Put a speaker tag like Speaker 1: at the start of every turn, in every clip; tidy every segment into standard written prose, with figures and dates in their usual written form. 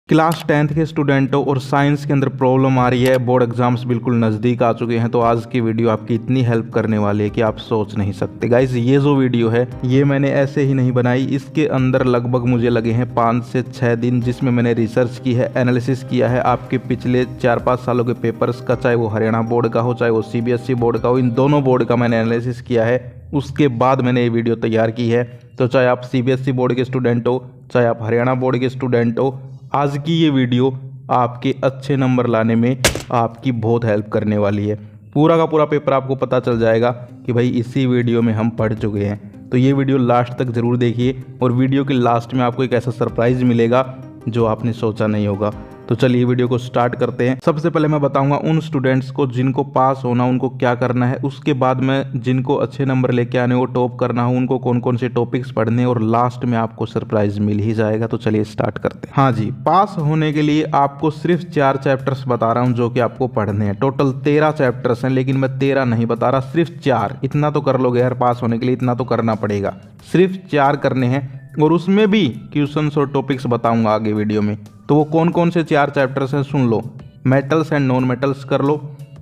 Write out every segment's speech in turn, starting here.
Speaker 1: Class 10th के स्टूडेंटों और science के अंदर प्रॉब्लम आ रही है, बोर्ड एग्जाम्स बिल्कुल नज़दीक आ चुके हैं। तो आज की वीडियो आपकी इतनी हेल्प करने वाली है कि आप सोच नहीं सकते। गाइज ये जो वीडियो है ये मैंने ऐसे ही नहीं बनाई, इसके अंदर लगभग मुझे लगे हैं 5 से 6 दिन, जिसमें मैंने रिसर्च की है, एनालिसिस किया है आपके पिछले 4-5 सालों के पेपर्स का, चाहे वो हरियाणा बोर्ड का हो चाहे वो CBSE बोर्ड का हो, इन दोनों बोर्ड का मैंने एनालिसिस किया है। उसके बाद मैंने ये वीडियो तैयार की है। तो चाहे आप CBSE बोर्ड के स्टूडेंट हो चाहे आप हरियाणा बोर्ड के स्टूडेंट हो, आज की ये वीडियो आपके अच्छे नंबर लाने में आपकी बहुत हेल्प करने वाली है। पूरा का पूरा पेपर आपको पता चल जाएगा कि भाई इसी वीडियो में हम पढ़ चुके हैं। तो ये वीडियो लास्ट तक ज़रूर देखिए और वीडियो के लास्ट में आपको एक ऐसा सरप्राइज़ मिलेगा जो आपने सोचा नहीं होगा। तो चलिए वीडियो को स्टार्ट करते हैं। सबसे पहले मैं बताऊंगा उन स्टूडेंट्स को जिनको पास होना उनको क्या करना है, उसके बाद मैं जिनको अच्छे नंबर लेके आने वो टॉप करना हो उनको कौन कौन से टॉपिक्स पढ़ने, और लास्ट में आपको सरप्राइज मिल ही जाएगा। तो चलिए स्टार्ट करते हैं। हाँ जी, पास होने के लिए आपको सिर्फ 4 चैप्टर्स बता रहा हूँ जो कि आपको पढ़ने हैं। टोटल 13 चैप्टर्स हैं, लेकिन मैं 13 नहीं बता रहा, सिर्फ 4। इतना तो कर लोगे यार, पास होने के लिए इतना तो करना पड़ेगा। सिर्फ 4 करने हैं और उसमें भी क्वेश्चंस और टॉपिक्स बताऊंगा आगे वीडियो में। तो वो कौन कौन से 4 चैप्टर्स हैं सुन लो। मेटल्स एंड नॉन मेटल्स कर लो,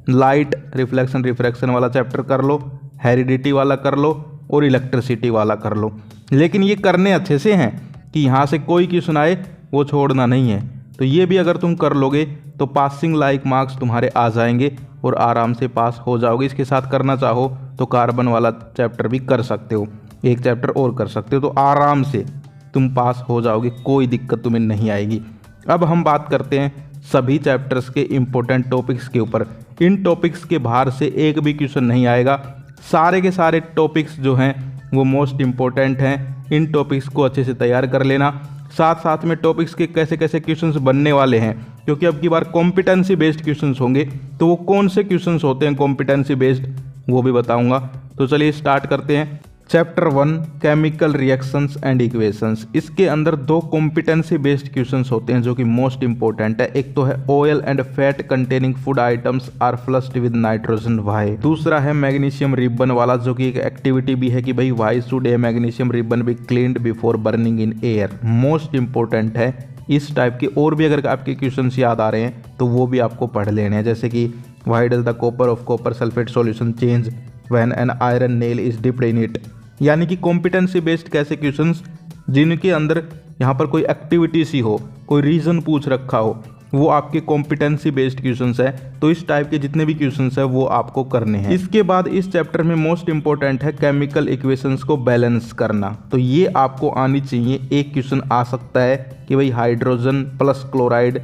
Speaker 1: लाइट रिफ्लेक्शन रिफ्रैक्शन वाला चैप्टर कर लो, हेरिडिटी वाला कर लो और इलेक्ट्रिसिटी वाला कर लो। लेकिन ये करने अच्छे से हैं कि यहाँ से कोई क्वेश्चन आए वो छोड़ना नहीं है। तो ये भी अगर तुम कर लोगे तो पासिंग लाइक मार्क्स तुम्हारे आ जाएंगे और आराम से पास हो जाओगे। इसके साथ करना चाहो तो कार्बन वाला चैप्टर भी कर सकते हो, एक चैप्टर और कर सकते हो, तो आराम से तुम पास हो जाओगे, कोई दिक्कत तुम्हें नहीं आएगी। अब हम बात करते हैं सभी चैप्टर्स के इम्पोर्टेंट टॉपिक्स के ऊपर। इन टॉपिक्स के बाहर से एक भी क्वेश्चन नहीं आएगा। सारे के सारे टॉपिक्स जो हैं वो मोस्ट इम्पोर्टेंट हैं। इन टॉपिक्स को अच्छे से तैयार कर लेना। साथ साथ में टॉपिक्स के कैसे कैसे क्वेश्चंस बनने वाले हैं, क्योंकि अब की बार कॉम्पिटेंसी बेस्ड क्वेश्चंस होंगे। तो वो कौन से क्वेश्चंस होते हैं कॉम्पिटेंसी बेस्ड वो भी बताऊंगा। तो चलिए स्टार्ट करते हैं। Chapter 1 chemical reactions and equations. इसके अंदर 2 कॉम्पिटेंसी बेस्ड क्वेश्चंस होते हैं जो कि मोस्ट इंपॉर्टेंट है। एक तो है oil and fat containing food items are flushed with nitrogen why. दूसरा है मैग्नीशियम रिबन वाला, जो कि एक एक्टिविटी भी है कि भाई why should A magnesium ribbon be cleaned before burning in air. Most important है। इस टाइप के और भी अगर आपके क्वेश्चंस याद आ रहे हैं तो वो भी आपको पढ़ लेने हैं, जैसे कि why does the copper of copper sulphate solution change when an iron nail is dipped in it. यानी कि कॉम्पिटेंसी बेस्ड कैसे क्वेश्चंस जिनके अंदर यहाँ पर कोई एक्टिविटी सी हो, कोई रीजन पूछ रखा हो, वो आपके कॉम्पिटेंसी बेस्ड क्वेश्चंस है। तो इस टाइप के जितने भी क्वेश्चंस है वो आपको करने हैं। इसके बाद इस चैप्टर में मोस्ट इंपॉर्टेंट है केमिकल इक्वेशंस को बैलेंस करना। तो ये आपको आनी चाहिए। एक क्वेश्चन आ सकता है कि भाई हाइड्रोजन प्लस क्लोराइड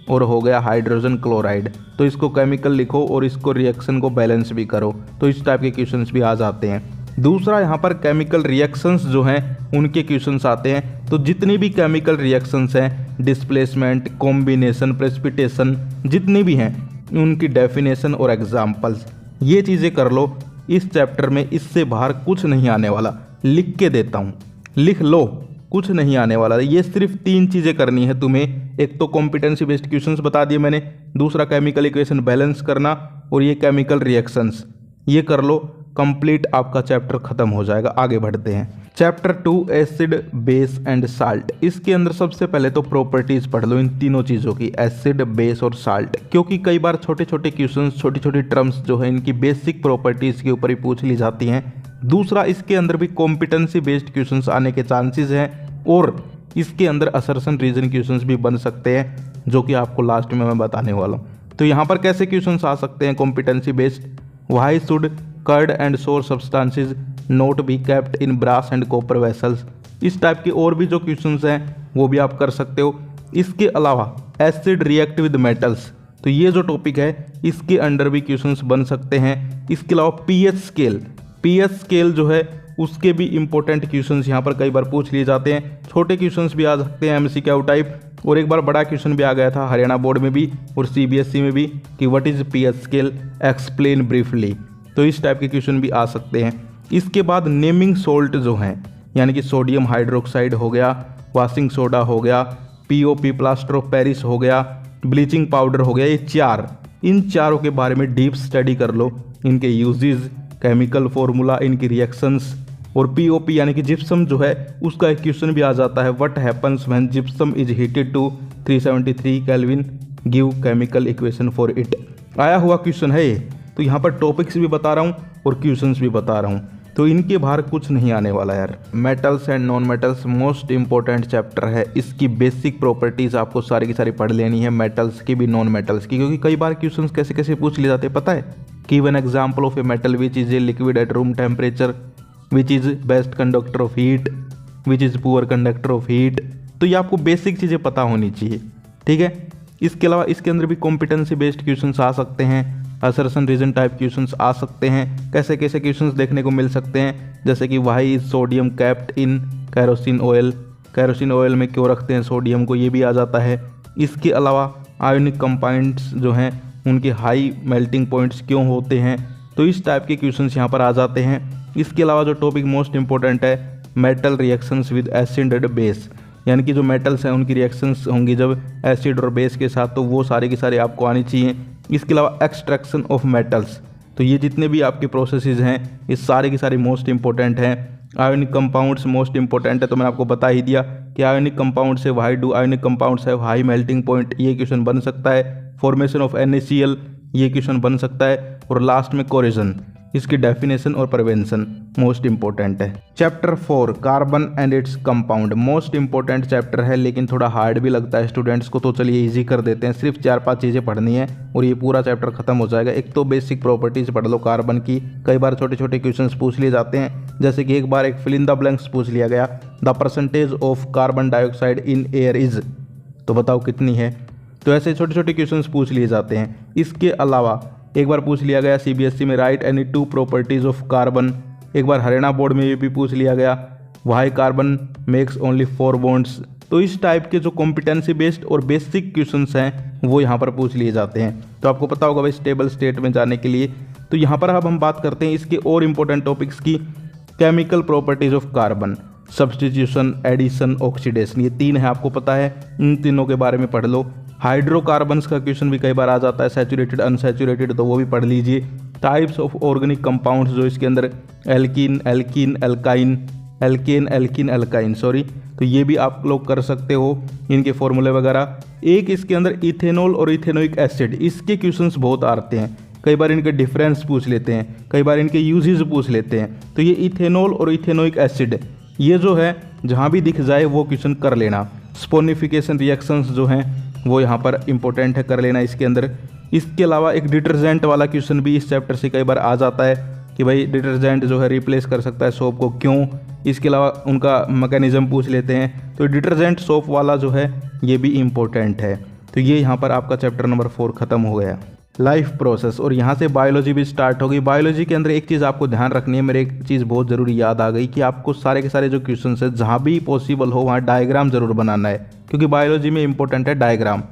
Speaker 1: और हो गया हाइड्रोजन क्लोराइड, तो इसको केमिकल लिखो और इसको रिएक्शन को बैलेंस भी करो। तो इस टाइप के क्वेश्चंस भी आ जाते हैं। दूसरा यहाँ पर केमिकल रिएक्शंस जो हैं उनके क्वेश्चंस आते हैं। तो जितनी भी केमिकल रिएक्शंस हैं, डिस्प्लेसमेंट, कॉम्बिनेशन, प्रेसिपिटेशन, जितनी भी हैं उनकी डेफिनेशन और एग्जाम्पल्स, ये चीज़ें कर लो। इस चैप्टर में इससे बाहर कुछ नहीं आने वाला, लिख के देता हूँ, लिख लो, कुछ नहीं आने वाला। ये सिर्फ 3 चीज़ें करनी है तुम्हें। एक तो कॉम्पिटेंसी बेस्ड क्वेश्चंस बता दिए मैंने, दूसरा केमिकल इक्वेशन बैलेंस करना, और ये केमिकल रिएक्शंस, ये कर लो, कंप्लीट आपका चैप्टर खत्म हो जाएगा। आगे बढ़ते हैं। Chapter 2 acid base and salt. इसके अंदर सबसे पहले तो प्रॉपर्टीज पढ़ लो इन तीनों चीज़ों की, एसिड, बेस और साल्ट, क्योंकि कई बार छोटे छोटे क्वेश्चंस, छोटी छोटी टर्म्स जो है इनकी बेसिक प्रॉपर्टीज के ऊपर ही पूछ ली जाती हैं। दूसरा, इसके अंदर भी कॉम्पिटेंसी बेस्ड क्वेश्चंस आने के चांसेस हैं, और इसके अंदर असर्शन रीजन क्वेश्चंस भी बन सकते हैं, जो कि आपको लास्ट में मैं बताने वाला हूँ। तो यहाँ पर कैसे क्वेश्चंस आ सकते हैं competency based? Why should curd and sour substances not be kept in brass and copper vessels. इस टाइप के और भी जो क्वेश्चंस हैं वो भी आप कर सकते हो। इसके अलावा एसिड रिएक्ट विद मेटल्स, तो ये जो टॉपिक है इसके अंडर भी क्वेश्चंस बन सकते हैं। इसके अलावा पीएच स्केल जो है उसके भी इंपॉर्टेंट क्वेश्चंस यहाँ पर कई बार पूछ लिए जाते हैं। छोटे क्वेश्चंस भी आ सकते हैं MCQ टाइप, और एक बार बड़ा क्वेश्चन भी आ गया था हरियाणा बोर्ड में भी और CBSE में भी कि what is pH scale, explain briefly. तो इस टाइप के क्वेश्चन भी आ सकते हैं। इसके बाद नेमिंग सोल्ट जो हैं, यानी कि सोडियम हाइड्रोक्साइड हो गया, वाशिंग सोडा हो गया, POP प्लास्टर ऑफ पेरिस हो गया, ब्लीचिंग पाउडर हो गया, ये 4, इन चारों के बारे में डीप स्टडी कर लो। इनके यूजेस, केमिकल फॉर्मूला, इनकी रिएक्शंस, और पीओपी यानी कि जिप्सम जो है उसका एक क्वेश्चन भी आ जाता है, what happens when gypsum is heated to 373 kelvin, give chemical equation for it. आया हुआ क्वेश्चन है ये, तो यहाँ पर टॉपिक्स भी बता रहा हूँ और क्वेश्चंस भी बता रहा हूँ, तो इनके बाहर कुछ नहीं आने वाला यार। Metals and non metals most important chapter है, इसकी बेसिक प्रॉपर्टीज आपको सारी की सारी पढ़ लेनी है, मेटल्स की भी नॉन मेटल्स की, क्योंकि कई बार क्वेश्चंस कैसे कैसे पूछ लिए जाते हैं पता है। Give an example of a metal which is a liquid at room temperature, which is best conductor of heat, which is poor conductor of heat. तो ये आपको बेसिक चीज़ें पता होनी चाहिए, ठीक है। इसके अलावा इसके अंदर भी कॉम्पिटेंसी बेस्ड क्वेश्चंस आ सकते हैं, असर्शन रीजन टाइप क्वेश्चंस आ सकते हैं। कैसे कैसे क्वेश्चंस देखने को मिल सकते हैं, जैसे कि why is sodium capped in kerosene oil, kerosene oil में क्यों रखते हैं सोडियम को, ये भी आ जाता है। इसके अलावा आयोनिक कंपाउंड्स जो हैं उनके हाई मेल्टिंग पॉइंट्स क्यों होते हैं, तो इस टाइप के क्वेश्चंस यहाँ पर आ जाते हैं। इसके अलावा जो टॉपिक मोस्ट इंपॉर्टेंट है, metal reactions with acid and base, यानी कि जो मेटल्स हैं उनकी रिएक्शंस होंगी जब एसिड और बेस के साथ, तो वो सारे के सारे आपको आनी चाहिए। इसके अलावा एक्सट्रैक्शन ऑफ मेटल्स, तो ये जितने भी आपके प्रोसेसेस हैं ये सारे की सारी मोस्ट इंपॉर्टेंट हैं। आयोनिक कंपाउंड्स मोस्ट इंपॉर्टेंट है, तो मैंने आपको बता ही दिया कि आयोनिक कंपाउंड से why do ionic compounds have high melting point, ये क्वेश्चन बन सकता है। फॉर्मेशन ऑफ NaCl, ये क्वेश्चन बन सकता है। और लास्ट में कोरिजन, इसकी डेफिनेशन और प्रिवेंशन मोस्ट इंपॉर्टेंट है। Chapter 4 carbon and its compound, most important chapter है, लेकिन थोड़ा हार्ड भी लगता है स्टूडेंट्स को, तो चलिए इजी कर देते हैं। सिर्फ 4-5 चीज़ें पढ़नी है और ये पूरा चैप्टर खत्म हो जाएगा। एक तो बेसिक प्रॉपर्टीज पढ़ लो कार्बन की, कई बार छोटे छोटे क्वेश्चंस पूछ लिए जाते हैं, जैसे कि एक बार एक फिल इन द ब्लैंक्स पूछ लिया गया, the percentage of carbon dioxide in air is, तो बताओ कितनी है। तो ऐसे छोटे छोटे क्वेश्चंस पूछ लिए जाते हैं। इसके अलावा एक बार पूछ लिया गया CBSE में, right any 2 properties of carbon. एक बार हरियाणा बोर्ड में ये भी पूछ लिया गया, why carbon makes only 4 bonds. तो इस टाइप के जो कॉम्पिटेंसी बेस्ड और बेसिक क्वेश्चंस हैं वो यहाँ पर पूछ लिए जाते हैं। तो आपको पता होगा भाई स्टेबल स्टेट में जाने के लिए। तो यहाँ पर अब हम बात करते हैं इसके और इम्पोर्टेंट टॉपिक्स की, chemical properties of carbon, substitution, addition, oxidation, ये 3 है, आपको पता है, इन तीनों के बारे में पढ़ लो। हाइड्रोकार्बन्स का क्वेश्चन भी कई बार आ जाता है, सैचुरेटेड, अनसैचुरेटेड, तो वो भी पढ़ लीजिए। टाइप्स ऑफ ऑर्गेनिक कंपाउंड्स, जो इसके अंदर alkene, alkene, alkyne, alkane, alkene, alkyne, sorry, तो ये भी आप लोग कर सकते हो, इनके फॉर्मूले वगैरह। एक इसके अंदर इथेनॉल और इथेनोइक एसिड, इसके क्वेश्चंस बहुत आते हैं, कई बार इनके डिफरेंस पूछ लेते हैं, कई बार इनके यूजेज पूछ लेते हैं। तो ये इथेनॉल और इथेनोइक एसिड, ये जो है जहाँ भी दिख जाए वो क्वेश्चन कर लेना। स्पोनिफिकेशन रिएक्शंस जो हैं वो यहाँ पर इंपॉर्टेंट है, कर लेना इसके अंदर। इसके अलावा एक डिटर्जेंट वाला क्वेश्चन भी इस चैप्टर से कई बार आ जाता है कि भाई डिटर्जेंट जो है रिप्लेस कर सकता है सोप को, क्यों। इसके अलावा उनका मैकेनिज्म पूछ लेते हैं, तो डिटर्जेंट सोप वाला जो है ये भी इम्पोर्टेंट है। तो ये यहाँ पर आपका चैप्टर नंबर 4 खत्म हो गया। लाइफ प्रोसेस, और यहाँ से बायोलॉजी भी स्टार्ट होगी। बायोलॉजी के अंदर एक चीज़ आपको ध्यान रखनी है, मेरे एक चीज़ बहुत ज़रूरी याद आ गई कि आपको सारे के सारे जो क्वेश्चन है जहाँ भी पॉसिबल हो वहाँ डायग्राम ज़रूर बनाना है, क्योंकि बायोलॉजी में इंपॉर्टेंट है डायग्राम।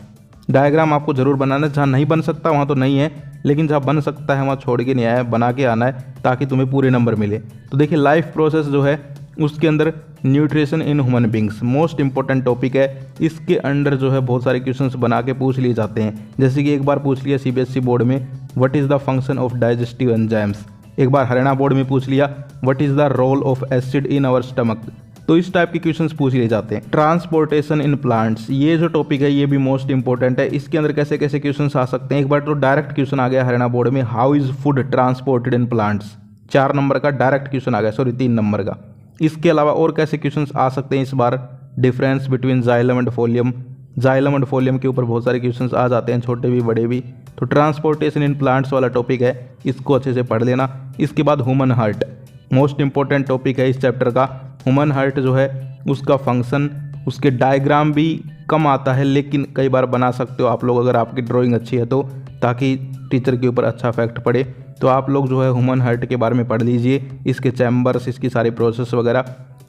Speaker 1: डायग्राम आपको ज़रूर बनाना है, जहाँ नहीं बन सकता वहाँ तो नहीं है, लेकिन जहाँ बन सकता है वहाँ छोड़ के नहीं आया, बना के आना है ताकि तुम्हें पूरे नंबर मिले। तो देखिए लाइफ प्रोसेस जो है उसके अंदर nutrition in human beings most important topic है। इसके अंडर जो है बहुत सारे क्वेश्चंस बना के पूछ लिए जाते हैं, जैसे कि एक बार पूछ लिया CBSE बोर्ड में, what is the function of digestive enzymes. एक बार हरियाणा बोर्ड में पूछ लिया, what is the role of acid in our stomach. तो इस टाइप के क्वेश्चंस पूछ लिए जाते हैं। ट्रांसपोर्टेशन इन प्लांट्स, ये जो टॉपिक है ये भी मोस्ट इंपॉर्टेंट है। इसके अंदर कैसे कैसे क्वेश्चंस आ सकते हैं, एक बार तो डायरेक्ट क्वेश्चन आ गया हरियाणा बोर्ड में, how is food transported in plants, 4 number का डायरेक्ट क्वेश्चन आ गया, सॉरी 3 नंबर का। इसके अलावा और कैसे क्वेश्चंस आ सकते हैं इस बार, difference between xylem and phloem, xylem and phloem के ऊपर बहुत सारे क्वेश्चंस आ जाते हैं, छोटे भी बड़े भी। तो ट्रांसपोर्टेशन इन प्लांट्स वाला टॉपिक है, इसको अच्छे से पढ़ लेना। इसके बाद human heart, most important topic है इस चैप्टर का। ह्यूमन हार्ट जो है उसका फंक्शन, उसके डायग्राम भी कम आता है, लेकिन कई बार बना सकते हो आप लोग अगर आपकी ड्राइंग अच्छी है तो, ताकि टीचर के ऊपर अच्छा इफेक्ट पड़े। तो आप लोग जो है ह्यूमन हार्ट के बारे में पढ़ लीजिए, इसके चैम्बर्स, इसकी सारी प्रोसेस वगैरह।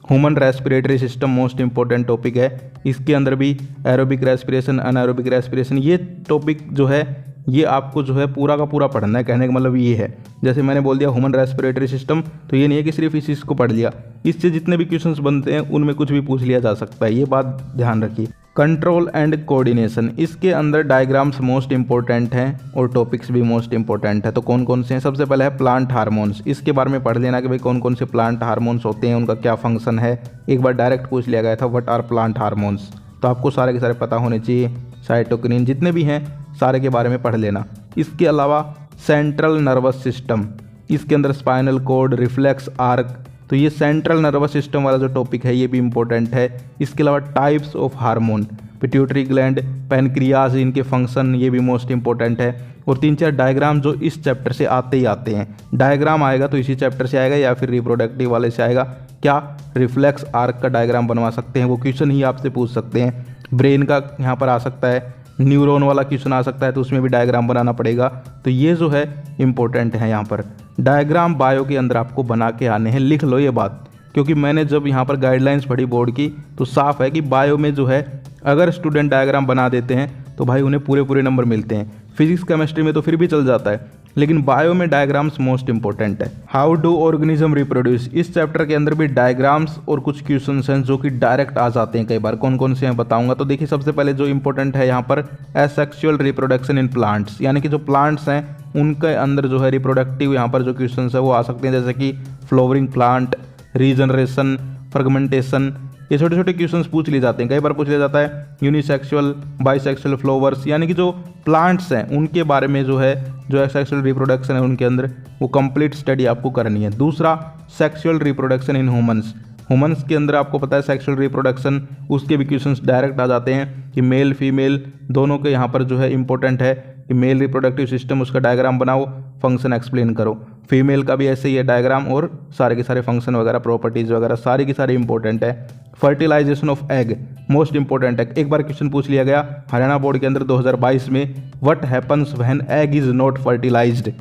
Speaker 1: Human respiratory system most important topic है, इसके अंदर भी एरोबिक रेस्पिरेशन, अनएरोबिक रेस्पिरेशन, ये टॉपिक जो है ये आपको जो है पूरा का पूरा पढ़ना है। कहने का मतलब ये है, जैसे मैंने बोल दिया ह्यूमन रेस्पिरेटरी सिस्टम, तो ये नहीं है कि सिर्फ इस चीज़ को पढ़ लिया, इससे जितने भी क्वेश्चंस बनते हैं उनमें कुछ भी पूछ लिया जा सकता है, ये बात ध्यान रखिए। कंट्रोल एंड कोऑर्डिनेशन, इसके अंदर डायग्राम्स मोस्ट इंपॉर्टेंट हैं और टॉपिक्स भी मोस्ट इंपॉर्टेंट है। तो कौन कौन से हैं? सबसे पहले है प्लांट हार्मोन्स। इसके बारे में पढ़ लेना कि भाई कौन कौन से प्लांट हार्मोन्स होते हैं, उनका क्या फंक्शन है। एक बार डायरेक्ट पूछ लिया गया था व्हाट आर प्लांट हार्मोन्स, तो आपको सारे के सारे पता होने चाहिए। साइटोकिनिन जितने भी हैं सारे के बारे में पढ़ लेना। इसके अलावा सेंट्रल नर्वस सिस्टम, इसके अंदर स्पाइनल कॉर्ड, रिफ्लेक्स आर्क, तो ये सेंट्रल नर्वस सिस्टम वाला जो टॉपिक है ये भी इंपॉर्टेंट है। इसके अलावा types of hormone, pituitary gland, pancreas, इनके फंक्शन ये भी मोस्ट इंपॉर्टेंट है। और 3-4 डायग्राम जो इस चैप्टर से आते ही आते हैं। डायग्राम आएगा तो इसी चैप्टर से आएगा या फिर रिप्रोडक्टिव वाले से आएगा। क्या रिफ्लेक्स आर्क का डायग्राम बनवा सकते हैं, वो क्वेश्चन ही आपसे पूछ सकते हैं। ब्रेन का यहाँ पर आ सकता है, न्यूरॉन वाला क्वेश्चन आ सकता है, तो उसमें भी डायग्राम बनाना पड़ेगा। तो ये जो है इंपॉर्टेंट है। यहाँ पर डायग्राम बायो के अंदर आपको बना के आने हैं, लिख लो ये बात, क्योंकि मैंने जब यहाँ पर गाइडलाइंस पढ़ी बोर्ड की तो साफ है कि बायो में जो है अगर स्टूडेंट डायग्राम बना देते हैं तो भाई उन्हें पूरे नंबर मिलते हैं। फिजिक्स केमिस्ट्री में तो फिर भी चल जाता है, लेकिन बायो में डायग्राम्स मोस्ट इंपॉर्टेंट है। हाउ डू ऑर्गेनिज्म रिप्रोड्यूस, इस चैप्टर के अंदर भी डायग्राम्स और कुछ क्वेश्चंस हैं जो कि डायरेक्ट आ जाते हैं कई बार। कौन कौन से हैं बताऊंगा। तो देखिए सबसे पहले जो इंपॉर्टेंट है यहाँ पर एसेक्सुअल रिप्रोडक्शन इन प्लांट्स, यानी कि जो प्लांट्स हैं उनके अंदर जो है रिप्रोडक्टिव यहाँ पर जो क्वेश्चन है वो आ सकते हैं, जैसे कि फ्लावरिंग प्लांट, रीजनरेशन, फ्रेगमेंटेशन, ये छोटे छोटे क्वेश्चंस पूछ लिए जाते हैं। कई बार पूछ लिया जाता है यूनिसेक्सुअल, बाइसेक्सुअल फ्लावर्स, यानी कि जो प्लांट्स हैं उनके बारे में जो है जो एसेक्सुअल रिप्रोडक्शन है उनके अंदर वो कंप्लीट स्टडी आपको करनी है। दूसरा sexual reproduction in humans, humans के अंदर आपको पता है सेक्सुअल रिप्रोडक्शन, उसके भी क्वेश्चंस डायरेक्ट आ जाते हैं कि मेल फीमेल दोनों के यहाँ पर जो है इंपॉर्टेंट है कि मेल रिप्रोडक्टिव सिस्टम उसका डायग्राम बनाओ, फंक्शन एक्सप्लेन करो। फीमेल का भी ऐसे ही है डायग्राम, और सारे के सारे फंक्शन वगैरह, प्रॉपर्टीज वगैरह सारी की सारी इंपॉर्टेंट है। Fertilization of egg most important है। एक बार क्वेश्चन पूछ लिया गया हरियाणा बोर्ड के अंदर 2022 में, what happens when egg is not fertilized.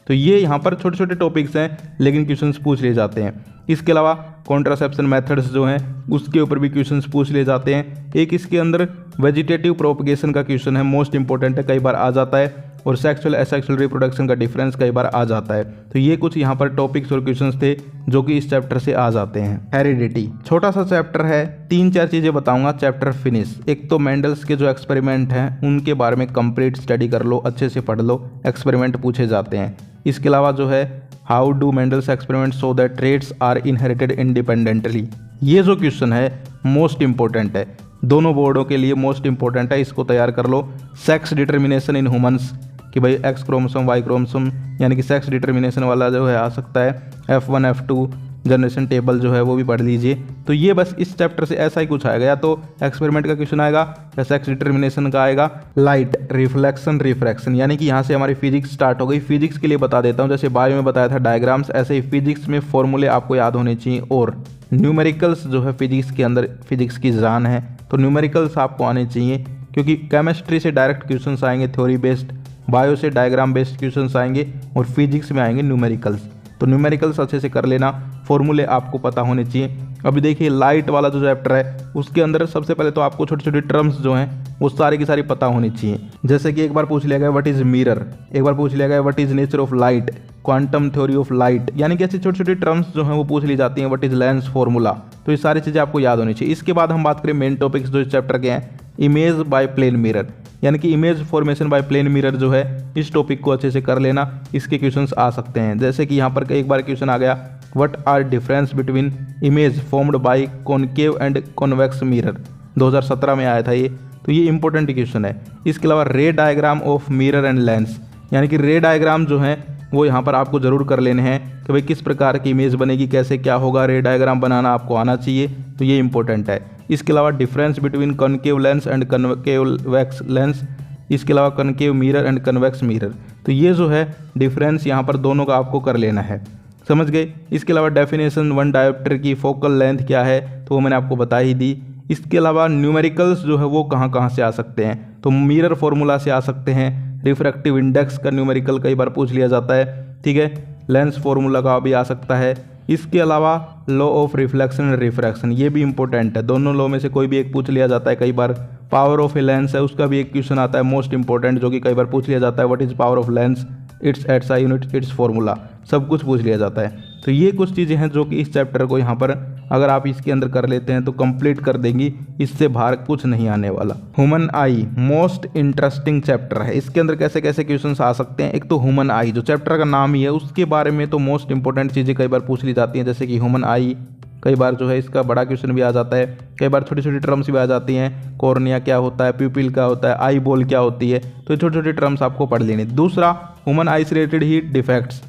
Speaker 1: तो ये यहाँ पर छोटे छोटे टॉपिक्स हैं लेकिन क्वेश्चंस पूछ लिए जाते हैं। इसके अलावा कॉन्ट्रासेप्शन मेथड्स जो हैं उसके ऊपर भी क्वेश्चंस पूछ लिए जाते हैं। एक इसके अंदर वेजिटेटिव प्रोपगेशन का क्वेश्चन है, मोस्ट इंपॉर्टेंट है, कई बार आ जाता है। और सेक्सुअल एसेक्सुअल रिप्रोडक्शन का डिफरेंस कई बार आ जाता है। तो ये कुछ यहाँ पर टॉपिक्स और क्वेश्चंस थे जो कि इस चैप्टर से आ जाते हैं। हेरिडिटी छोटा सा चैप्टर है, 3-4 चीज़ें बताऊंगा, चैप्टर फिनिश। एक तो मेंडल्स के जो एक्सपेरिमेंट हैं उनके बारे में कंप्लीट स्टडी कर लो, अच्छे से पढ़ लो, एक्सपेरिमेंट पूछे जाते हैं। इसके अलावा जो है how do Mendel's experiment so that traits are inherited independently, ये जो क्वेश्चन है मोस्ट इंपॉर्टेंट है, दोनों बोर्डों के लिए मोस्ट इंपॉर्टेंट है, इसको तैयार कर लो। सेक्स डिटर्मिनेशन इन ह्यूमंस, कि भाई एक्स क्रोमोसोम वाई क्रोमोसोम, यानी कि सेक्स डिटर्मिनेशन वाला जो है आ सकता है। F1 F2 जनरेशन टेबल जो है वो भी पढ़ लीजिए। तो ये बस इस चैप्टर से ऐसा ही कुछ आएगा, या तो एक्सपेरिमेंट का क्वेश्चन आएगा या सेक्स डिटर्मिनेशन का आएगा। लाइट, रिफ्लेक्शन, रिफ्रैक्शन, यानी कि यहाँ से हमारी फिजिक्स स्टार्ट हो गई। फिजिक्स के लिए बता देता हूँ, जैसे बायो में बताया था डायग्राम्स, ऐसे ही फिजिक्स में फॉर्मूले आपको याद होने चाहिए। और न्यूमेरिकल्स जो है फिजिक्स के अंदर फिजिक्स की जान है, तो न्यूमेरिकल्स आपको आने चाहिए, क्योंकि केमिस्ट्री से डायरेक्ट क्वेश्चन आएंगे थ्योरी बेस्ड, बायो से डायग्राम बेस्ड क्वेश्चंस आएंगे, और फिजिक्स में आएंगे न्यूमेरिकल्स। तो न्यूमेरिकल्स अच्छे से कर लेना, फॉर्मूले आपको पता होने चाहिए। अभी देखिए लाइट वाला जो चैप्टर है उसके अंदर सबसे पहले तो आपको छोटी छोटी टर्म्स जो हैं वो सारी की सारी पता होनी चाहिए। जैसे कि एक बार पूछ लिया गया व्हाट इज मिरर, एक बार पूछ लिया गया what is nature of light, quantum theory of light, यानी कि ऐसी छोटी छोटी टर्म्स जो हैं वो पूछ ली जाती हैं। व्हाट इज लेंस फॉर्मूला, तो ये सारी चीज़ें आपको याद होनी चाहिए। इसके बाद हम बात करें मेन टॉपिक्स जो इस चैप्टर के हैं, इमेज बाय प्लेन मिरर, यानी कि image formation by plane mirror जो है, इस टॉपिक को अच्छे से कर लेना, इसके क्वेश्चंस आ सकते हैं। जैसे कि यहाँ पर एक बार क्वेश्चन आ गया what are difference between image formed by concave and convex mirror, 2017 में आया था ये, तो ये इंपॉर्टेंट क्वेश्चन है। इसके अलावा रे diagram of mirror and lens, यानी कि रे डायग्राम जो है वो यहाँ पर आपको जरूर कर लेने हैं कि भाई किस प्रकार की इमेज बनेगी, कैसे क्या होगा, रे डायग्राम बनाना आपको आना चाहिए, तो ये इंपॉर्टेंट है। इसके अलावा difference between concave lens and convex lens, इसके अलावा concave mirror and convex mirror, तो ये जो है डिफरेंस यहाँ पर दोनों का आपको कर लेना है, समझ गए। इसके अलावा डेफिनेशन वन डायोप्टर की फोकल लेंथ क्या है, तो वो मैंने आपको बता ही दी। इसके अलावा न्यूमेरिकल्स जो है वो कहाँ कहाँ से आ सकते हैं, तो मिरर फॉर्मूला से आ सकते हैं, रिफ्रैक्टिव इंडेक्स का न्यूमेरिकल कई बार पूछ लिया जाता है, ठीक है, लेंस फॉर्मूला का भी आ सकता है। इसके अलावा law of reflection and refraction, ये भी इंपॉर्टेंट है, दोनों लॉ में से कोई भी एक पूछ लिया जाता है कई बार। पावर ऑफ ए लेंस है, उसका भी एक क्वेश्चन आता है मोस्ट इंपॉर्टेंट, जो कि कई बार पूछ लिया जाता है, what is power of lens, it's SI unit, it's formula, सब कुछ पूछ लिया जाता है। तो ये कुछ चीज़ें हैं जो कि इस चैप्टर को यहाँ पर अगर आप इसके अंदर कर लेते हैं तो कंप्लीट कर देंगी, इससे बाहर कुछ नहीं आने वाला। Human I most interesting chapter है। इसके अंदर कैसे कैसे क्वेश्चंस आ सकते हैं। एक तो ह्यूमन आई, जो चैप्टर का नाम ही है उसके बारे में तो मोस्ट इंपॉर्टेंट चीज़ें कई बार पूछ ली जाती हैं, जैसे कि ह्यूमन आई कई बार जो है इसका बड़ा क्वेश्चन भी आ जाता है, कई बार छोटी छोटी टर्म्स भी आ जाती हैं। कॉर्निया क्या होता है, प्यूपिल क्या होता है, आई बॉल क्या होती है, तो छोटी छोटी टर्म्स आपको पढ़ लेनी। दूसरा ह्यूमन आई से रिलेटेड ही defects,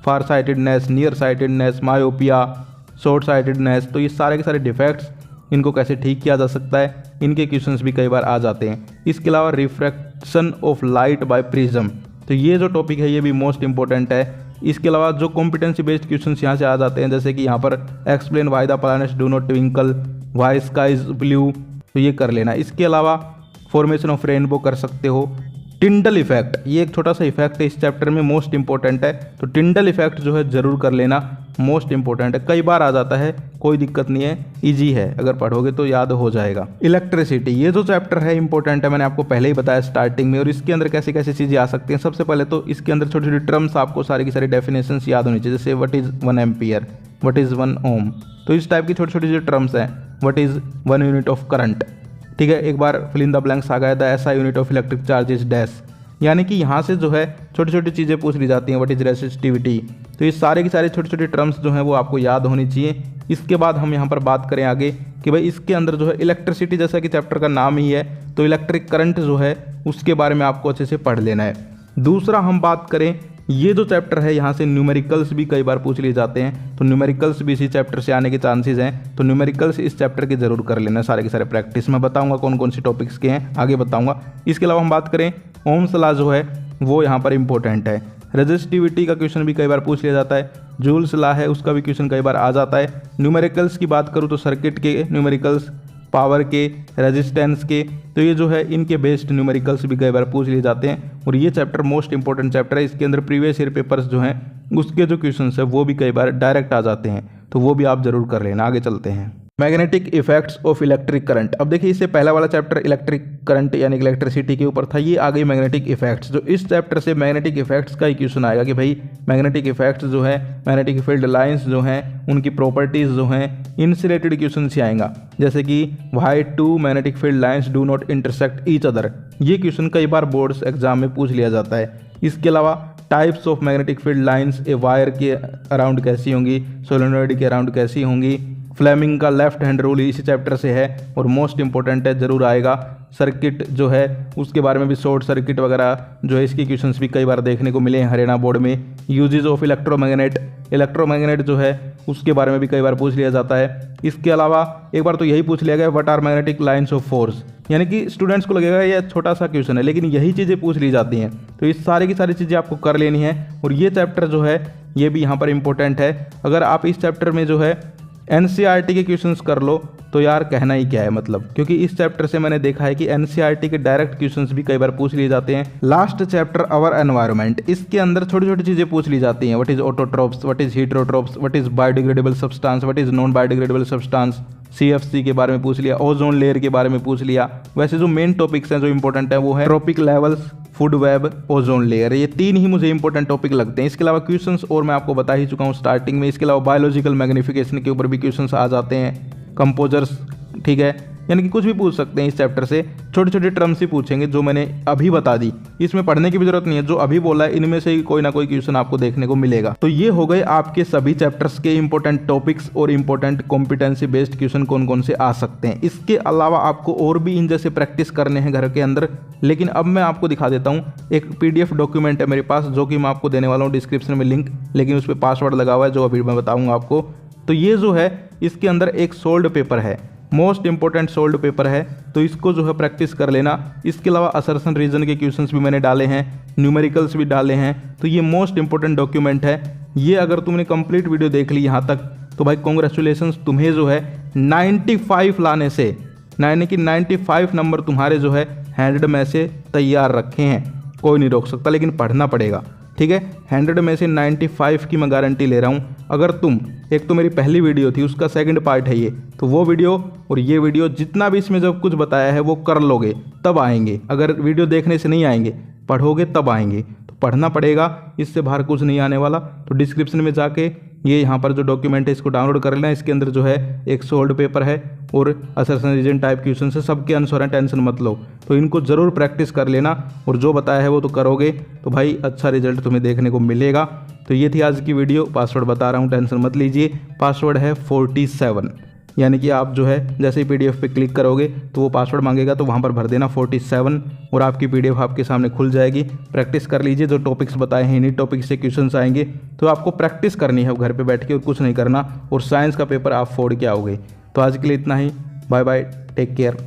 Speaker 1: far sightedness, near sightedness, myopia, short sightedness, तो ये सारे के सारे डिफेक्ट्स, इनको कैसे ठीक किया जा सकता है, इनके क्वेश्चंस भी कई बार आ जाते हैं। इसके अलावा refraction of light by prism, तो ये जो टॉपिक है ये भी मोस्ट इंपॉर्टेंट है। इसके अलावा जो कॉम्पिटेंसी बेस्ड क्वेश्चंस यहाँ से आ जाते हैं, जैसे कि यहाँ पर explain why the planets do not twinkle, why sky is blue, तो ये कर लेना। इसके अलावा फॉर्मेशन ऑफ रेनबो कर सकते हो। टिंडल इफेक्ट, ये एक छोटा सा इफेक्ट है इस चैप्टर में, मोस्ट इंपॉर्टेंट है, तो टिंडल इफेक्ट जो है जरूर कर लेना, मोस्ट इंपॉर्टेंट है, कई बार आ जाता है, कोई दिक्कत नहीं है, इजी है, अगर पढ़ोगे तो याद हो जाएगा। इलेक्ट्रिसिटी, ये जो चैप्टर है इंपॉर्टेंट है, मैंने आपको पहले ही बताया स्टार्टिंग में, और इसके अंदर कैसे कैसे चीज़ें आ सकती हैं। सबसे पहले तो इसके अंदर छोटी छोटी टर्म्स आपको सारी की सारी डेफिनेशंस याद होनी चाहिए, जैसे what is 1 ampere, what is 1 ओम, तो इस टाइप की छोटी छोटी जो टर्म्स हैं, what is 1 unit of current, ठीक है। एक बार फिल इन द ब्लैंक्स आ गया था, ऐसा unit of electric charge is dash, यानी कि यहाँ से जो है छोटी छोटी चीज़ें पूछ ली जाती हैं, व्हाट इज रेसिस्टिविटी, तो ये सारे की सारी छोटी छोटी टर्म्स जो हैं वो आपको याद होनी चाहिए। इसके बाद हम यहाँ पर बात करें आगे कि भाई इसके अंदर जो है इलेक्ट्रिसिटी, जैसा कि चैप्टर का नाम ही है, तो इलेक्ट्रिक करंट जो है उसके बारे में आपको अच्छे से पढ़ लेना है। दूसरा हम बात करें, ये जो चैप्टर है यहाँ से न्यूमेरिकल्स भी कई बार पूछ लिए जाते हैं, तो न्यूमेरिकल्स भी इसी चैप्टर से आने के चांसेस हैं, तो न्यूमेरिकल्स इस चैप्टर के जरूर कर लेना, सारे के सारे प्रैक्टिस मैं बताऊंगा कौन कौन सी टॉपिक्स के हैं, आगे बताऊंगा। इसके अलावा हम बात करें ओम्स लॉ जो है वो यहाँ पर इंपॉर्टेंट है। रेजिस्टिविटी का क्वेश्चन भी कई बार पूछ लिया जाता है, जूल्स लॉ है उसका भी क्वेश्चन कई बार आ जाता है। न्यूमेरिकल्स की बात करूँ तो सर्किट के न्यूमेरिकल्स, पावर के, रेजिस्टेंस के, तो ये जो है इनके बेस्ड न्यूमेरिकल्स भी कई बार पूछ लिए जाते हैं, और ये चैप्टर मोस्ट इंपॉर्टेंट चैप्टर है। इसके अंदर प्रीवियस ईयर पेपर्स जो हैं उसके जो क्वेश्चंस है वो भी कई बार डायरेक्ट आ जाते हैं, तो वो भी आप जरूर कर लेना। आगे चलते हैं, magnetic effects of electric current. अब देखिए इससे पहला वाला चैप्टर इलेक्ट्रिक करंट यानी कि इलेक्ट्रिसिटी के ऊपर था, ये आ गई मैग्नेटिक इफेक्ट्स। जो इस चैप्टर से मैग्नेटिक इफेक्ट्स का ही क्वेश्चन आएगा कि भाई मैग्नेटिक इफेक्ट्स जो है, मैग्नेटिक फील्ड लाइंस जो हैं, उनकी प्रॉपर्टीज जो हैं, इनसे रिलेटेड क्वेश्चन से आएगा, जैसे कि why 2 magnetic field lines do not intersect each other, ये क्वेश्चन कई बार बोर्ड्स एग्जाम में पूछ लिया जाता है। इसके अलावा types of magnetic field lines, a wire के अराउंड कैसी होंगी, सोलेनॉइड के अराउंड कैसी होंगी, फ्लेमिंग का लेफ्ट हैंड रूल इसी चैप्टर से है और मोस्ट इंपॉर्टेंट है, जरूर आएगा। सर्किट जो है उसके बारे में भी, शॉर्ट सर्किट वगैरह जो है इसके क्वेश्चंस भी कई बार देखने को मिले हैं हरियाणा बोर्ड में। यूजेज ऑफ इलेक्ट्रोमैग्नेट, इलेक्ट्रोमैग्नेट जो है उसके बारे में भी कई बार पूछ लिया जाता है। इसके अलावा एक बार तो यही पूछ लिया गया what are magnetic lines of force, यानी कि स्टूडेंट्स को लगेगा ये छोटा सा क्वेश्चन है, लेकिन यही चीज़ें पूछ ली जाती हैं, तो इस सारी की सारी चीज़ें आपको कर लेनी है। और ये चैप्टर जो है ये भी यहाँ पर इंपॉर्टेंट है। अगर आप इस चैप्टर में जो है एनसीईआरटी के क्वेश्चंस कर लो तो यार कहना ही क्या है, मतलब क्योंकि इस चैप्टर से मैंने देखा है कि एनसीईआरटी के डायरेक्ट क्वेश्चंस भी कई बार पूछ लिए जाते हैं। लास्ट चैप्टर आवर एनवायरनमेंट, इसके अंदर छोटी छोटी चीजें पूछ ली जाती हैं, what is autotrophs, what is heterotrophs, what is biodegradable substance, what is non biodegradable substance, CFC के बारे में पूछ लिया, ओजोन लेयर के बारे में पूछ लिया। वैसे जो मेन टॉपिक्स हैं जो इंपॉर्टेंट है वो है trophic levels, food web, ozone layer, ये तीन ही मुझे इंपॉर्टेंट टॉपिक लगते हैं। इसके अलावा क्वेश्चंस और मैं आपको बता ही चुका हूँ स्टार्टिंग में। इसके अलावा बायोलॉजिकल मैग्निफिकेशन के ऊपर भी क्वेश्चंस आ जाते हैं, कंपोजर्स, ठीक है, यानी कि कुछ भी पूछ सकते हैं इस चैप्टर से। छोटे छोटे टर्म्स ही पूछेंगे जो मैंने अभी बता दी, इसमें पढ़ने की भी जरूरत नहीं है, जो अभी बोला है इनमें से ही कोई ना कोई क्वेश्चन आपको देखने को मिलेगा। तो ये हो गए आपके सभी चैप्टर्स के इंपॉर्टेंट टॉपिक्स और इंपॉर्टेंट कॉम्पिटेंसी बेस्ड क्वेश्चन कौन कौन से आ सकते हैं। इसके अलावा आपको और भी इन जैसे प्रैक्टिस करने हैं घर के अंदर, लेकिन अब मैं आपको दिखा देता हूँ। एक PDF डॉक्यूमेंट है मेरे पास जो कि मैं आपको देने वाला हूँ डिस्क्रिप्शन में लिंक, लेकिन उस पर पासवर्ड लगा हुआ है जो अभी मैं बताऊँगा आपको। तो ये जो है इसके अंदर एक सोल्ड पेपर है, मोस्ट इंपॉर्टेंट सोल्ड पेपर है, तो इसको जो है प्रैक्टिस कर लेना। इसके अलावा असर्शन रीजन के क्वेश्चंस भी मैंने डाले हैं, न्यूमेरिकल्स भी डाले हैं, तो ये मोस्ट इंपॉर्टेंट डॉक्यूमेंट है। ये अगर तुमने कंप्लीट वीडियो देख ली यहाँ तक तो भाई कॉन्ग्रेचुलेशंस, तुम्हें जो है 95 लाने से, यानी कि 95 नंबर तुम्हारे जो है 100 में से तैयार रखे हैं, कोई नहीं रोक सकता, लेकिन पढ़ना पड़ेगा, ठीक है। 100 में से 95 की मैं गारंटी ले रहा हूँ। अगर तुम, एक तो मेरी पहली वीडियो थी उसका सेकंड पार्ट है ये, तो वो वीडियो और ये वीडियो जितना भी इसमें जब कुछ बताया है वो कर लोगे तब आएंगे। अगर वीडियो देखने से नहीं आएंगे, पढ़ोगे तब आएंगे। तो पढ़ना पड़ेगा, इससे बाहर कुछ नहीं आने वाला। तो डिस्क्रिप्शन में जाके ये यहाँ पर जो डॉक्यूमेंट है इसको डाउनलोड कर लेना। इसके अंदर जो है 100 ओल्ड पेपर है और असर्शन रीजन टाइप क्वेश्चन से सबके आंसर हैं, टेंशन मत लो। तो इनको ज़रूर प्रैक्टिस कर लेना और जो बताया है वो तो करोगे तो भाई अच्छा रिजल्ट तुम्हें देखने को मिलेगा। तो ये थी आज की वीडियो। पासवर्ड बता रहा हूँ, टेंशन मत लीजिए। पासवर्ड है 47, यानी कि आप जो है जैसे ही पीडीएफ पे क्लिक करोगे तो वो पासवर्ड मांगेगा, तो वहाँ पर भर देना 47 और आपकी पीडीएफ आपके सामने खुल जाएगी। प्रैक्टिस कर लीजिए, जो टॉपिक्स बताए हैं इन्हीं टॉपिक्स से क्वेश्चंस आएंगे, तो आपको प्रैक्टिस करनी है घर पे बैठ के और कुछ नहीं करना, और साइंस का पेपर आप फोड़ के आओगे। तो आज के लिए इतना ही, बाय बाय, टेक केयर।